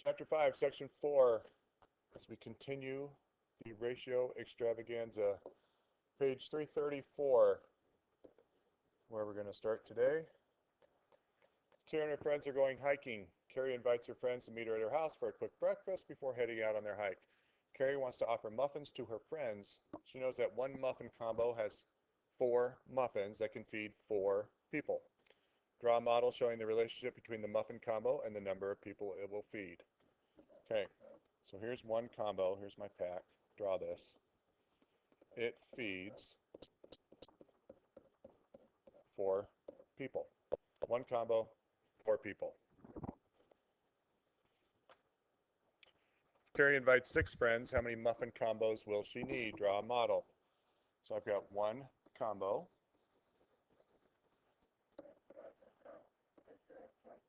Chapter 5, Section 4, as we continue the ratio extravaganza. Page 334, where we're going to start today. Carrie and her friends are going hiking. Carrie invites her friends to meet her at her house for a quick breakfast before heading out on their hike. Carrie wants to offer muffins to her friends. She knows that one muffin combo has 4 muffins that can feed 4 people. Draw a model showing the relationship between the muffin combo and the number of people it will feed. Okay, so here's one combo. Here's my pack. Draw this. It feeds 4 people. One combo, 4 people. Carrie invites 6 friends. How many muffin combos will she need? Draw a model. So I've got one combo.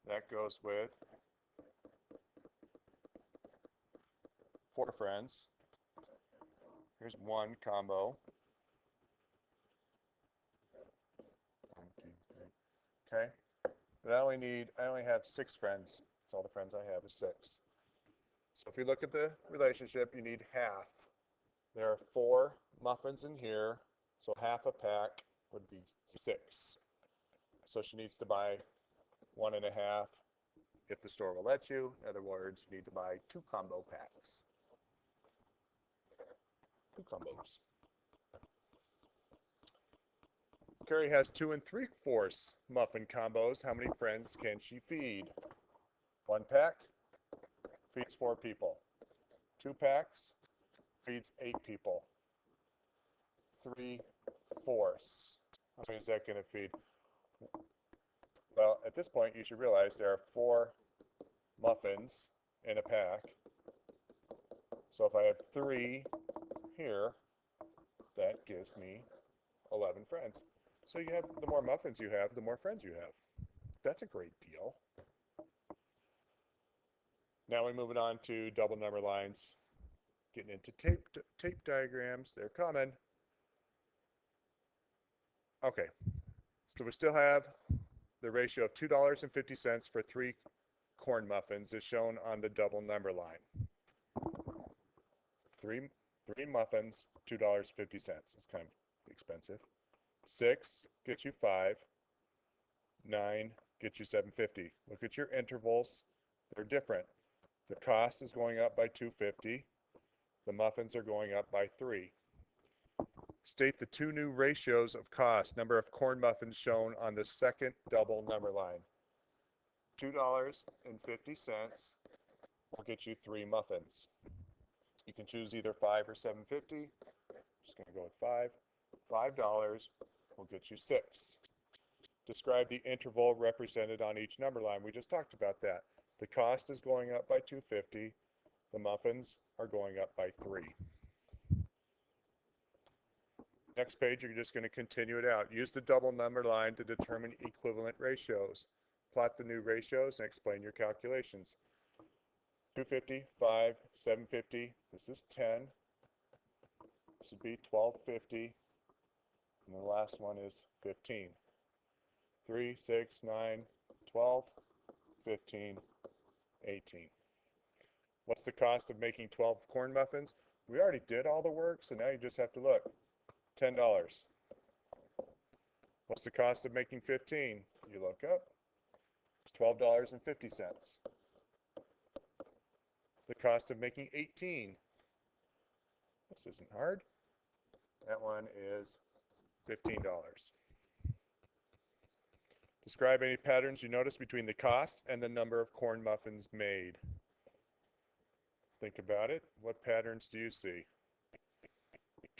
That goes with 4 friends. Here's one combo. 1, 2, 3. Okay. But I only have 6 friends. That's all the friends I have is 6. So if you look at the relationship, you need half. There are 4 muffins in here, so half a pack would be 6. So she needs to buy 1.5 if the store will let you. In other words, you need to buy 2 combo packs. 2 combos. Carrie has 2 3/4 muffin combos. How many friends can she feed? 1 pack feeds 4 people. 2 packs feeds 8 people. 3/4. How many is that going to feed? Well, at this point, you should realize there are 4 muffins in a pack. So if I have 3 here, that gives me 11 friends. So you have, the more muffins you have, the more friends you have. That's a great deal. Now we're moving on to double number lines. Getting into tape diagrams. They're coming. Okay, so we still have the ratio of $2.50 for 3 corn muffins is shown on the double number line. 3 muffins, $2.50. It's kind of expensive. 6 gets you 5. 9 gets you $7.50. Look at your intervals. They're different. The cost is going up by $2.50. The muffins are going up by 3. State the 2 new ratios of cost. Number of corn muffins shown on the second double number line. $2.50 will get you 3 muffins. You can choose either 5 or $7.50. Just going to go with 5. $5 will get you 6. Describe the interval represented on each number line. We just talked about that. The cost is going up by $2.50. The muffins are going up by 3. Next page, you're just going to continue it out. Use the double number line to determine equivalent ratios. Plot the new ratios and explain your calculations. 250, 5, 750. This is 10. This would be 1250. And the last one is 15. 3, 6, 9, 12, 15, 18. What's the cost of making 12 corn muffins? We already did all the work, so now you just have to look. $10. What's the cost of making 15? You look up. It's $12.50. The cost of making 18. This isn't hard. That one is $15. Describe any patterns you notice between the cost and the number of corn muffins made. Think about it. What patterns do you see?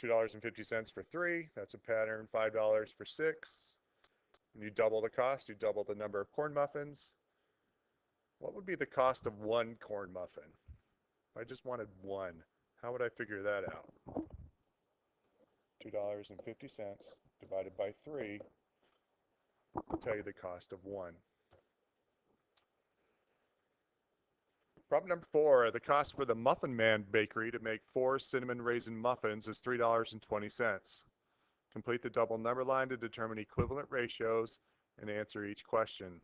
$2.50 for 3, that's a pattern. $5 for 6. When you double the cost, you double the number of corn muffins. What would be the cost of 1 corn muffin? If I just wanted 1, how would I figure that out? $2.50 divided by 3 will tell you the cost of 1. Problem number 4, the cost for the Muffin Man Bakery to make 4 cinnamon raisin muffins is $3.20. Complete the double number line to determine equivalent ratios and answer each question.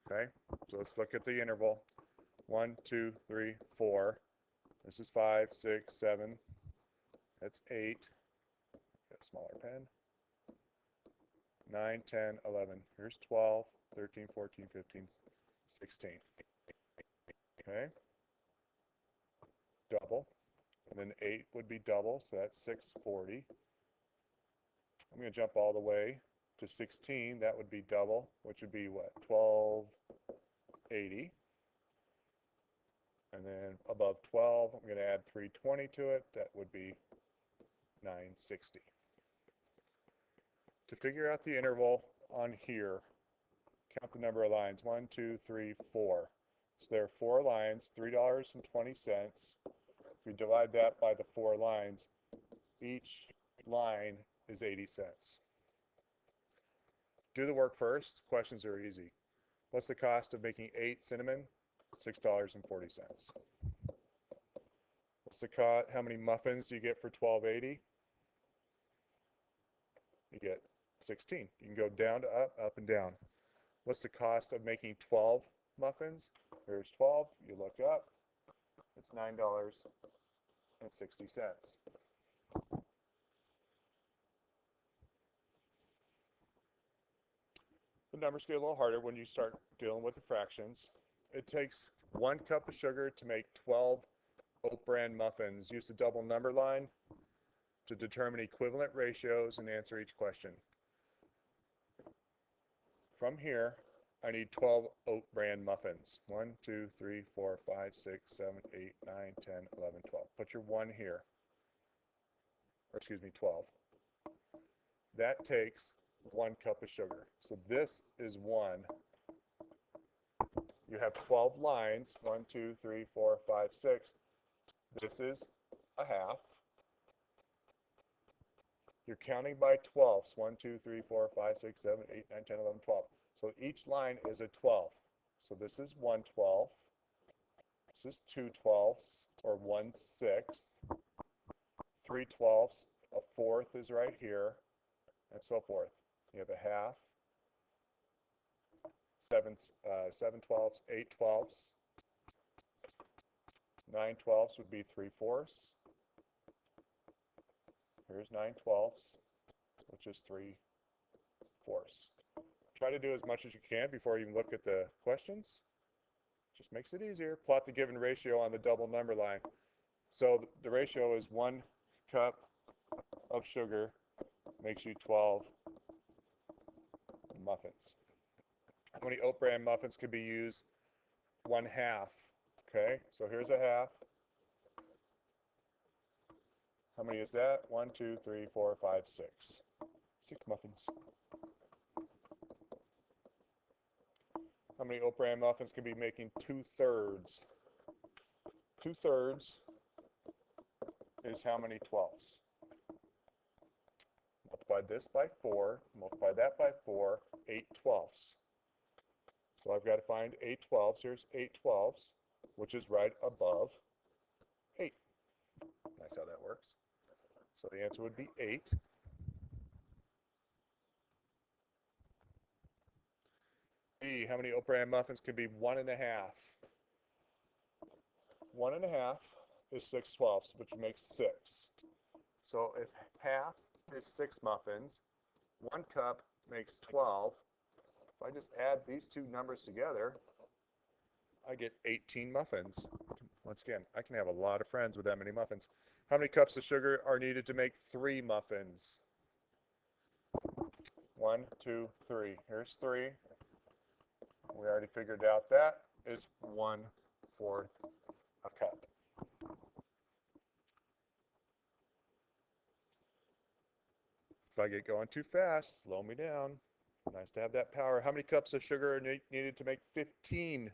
Okay, so let's look at the interval. 1, 2, 3, 4. This is 5, 6, 7. That's 8. Get a smaller pen. 9, 10, 11. Here's 12, 13, 14, 15, 16. Okay. Double. And then 8 would be double, so that's 640. I'm going to jump all the way to 16. That would be double, which would be what? 1280. And then above 12, I'm going to add 320 to it. That would be 960. To figure out the interval on here, count the number of lines. 1, 2, 3, 4. So there are 4 lines, $3.20. If we divide that by the 4 lines, each line is 80 cents. Do the work first. Questions are easy. What's the cost of making 8 cinnamon? $6.40. What's the cost? How many muffins do you get for $12.80? You get 16. You can go down to up, up and down. What's the cost of making 12 muffins? There's 12. You look up. It's $9.60. The numbers get a little harder when you start dealing with the fractions. It takes 1 cup of sugar to make 12 Oat Bran muffins. Use the double number line to determine equivalent ratios and answer each question. From here, I need 12 Oat Bran muffins. 1, 2, 3, 4, 5, 6, 7, 8, 9, 10, 11, 12. Put your 1 here. Or excuse me, 12. That takes 1 cup of sugar. So this is 1. You have 12 lines. 1, 2, 3, 4, 5, 6. This is a half. You're counting by 12ths. 1, 2, 3, 4, 5, 6, 7, 8, 9, 10, 11, 12. So each line is a 12th. So this is 1/12. This is 2/12, or 1/6. 3/12. A fourth is right here, and so forth. You have a half. 7/12, 8/12. 9/12 would be 3/4. Here's 9/12, which is 3/4. Try to do as much as you can before you even look at the questions. Just makes it easier. Plot the given ratio on the double number line. So the ratio is 1 cup of sugar makes you 12 muffins. How many Oat Bran muffins could be used? 1/2. Okay, so here's a half. How many is that? 1, 2, 3, 4, 5, 6. 6 muffins. How many Oat Bran muffins can be making 2/3? 2/3 is how many 12ths? Multiply this by 4, multiply that by 4, 8/12. So I've got to find 8/12. Here's 8/12, which is right above 8. Nice how that works. So the answer would be 8. B, how many Oat Bran muffins can be 1/2? 1/2 is 6/12, which makes 6. So if half is 6 muffins, 1 cup makes 12. If I just add these two numbers together, I get 18 muffins. Once again, I can have a lot of friends with that many muffins. How many cups of sugar are needed to make 3 muffins? 1, 2, 3. Here's 3. We already figured out that is 1/4 a cup. If I get going too fast, slow me down. Nice to have that power. How many cups of sugar are needed to make 15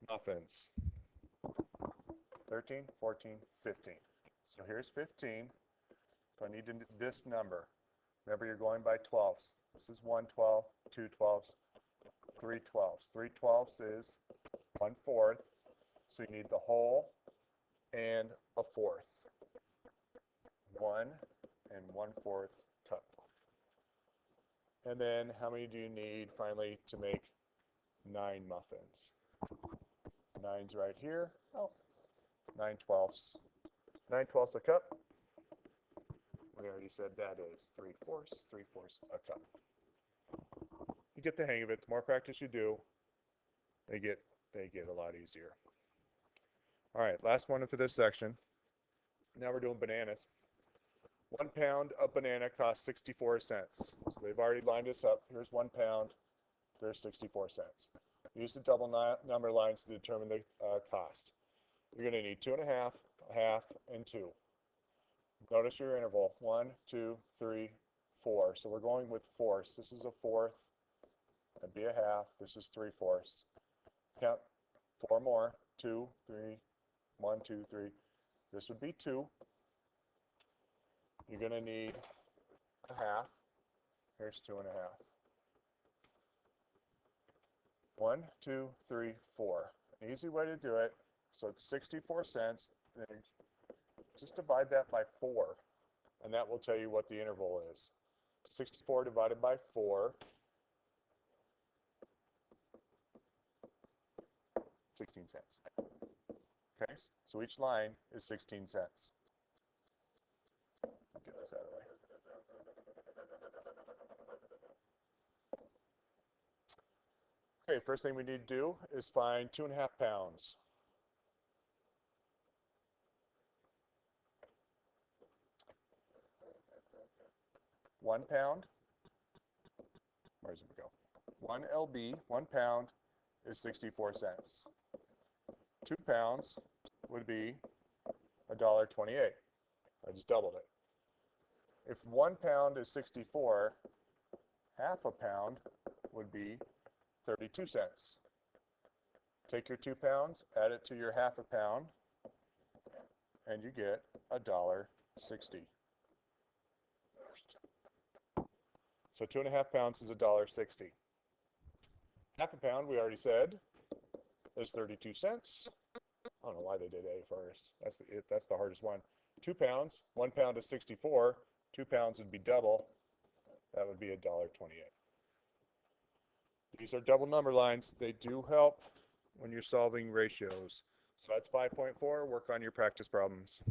muffins? 13, 14, 15. So here's 15. So I need this number. Remember, you're going by 12ths. This is 1/12, 2/12, 3/12. 3/12 is 1/4. So you need the whole and a fourth. 1 and 1/4 cup. And then how many do you need finally to make 9 muffins? 9 9's right here. Oh, 9/12. 9/12 a cup. We already said that is 3/4, 3/4 a cup. You get the hang of it. The more practice you do, they get a lot easier. All right, last one for this section. Now we're doing bananas. 1 pound of banana costs 64 cents. So they've already lined us up. Here's 1 pound. There's 64 cents. Use the double number lines to determine the cost. You're going to need 2.5, a half, and 2. Notice your interval. 1, 2, 3, 4. So we're going with fourths. This is a fourth. That'd be a half. This is 3/4. Count 4 more. 2, 3, 1, 2, 3. This would be 2. You're going to need a half. Here's 2.5. 1, 2, 3, 4. An easy way to do it. So it's 64 cents. Then just divide that by 4, and that will tell you what the interval is. 64 divided by 4, 16 cents. Okay, so each line is 16 cents. Get this out of the way. Okay, first thing we need to do is find 2.5 pounds. One pound, where's it go? 1 lb, 1 pound is 64 cents. 2 pounds would be $1.28. I just doubled it. If 1 pound is 64, half a pound would be 32 cents. Take your 2 pounds, add it to your half a pound, and you get $1.60. So 2.5 pounds is $1.60. Half a pound, we already said, is 32 cents. I don't know why they did A first. That's the hardest one. 2 pounds, 1 pound is 64. 2 pounds would be double. That would be $1.28. These are double number lines. They do help when you're solving ratios. So that's 5.4. Work on your practice problems.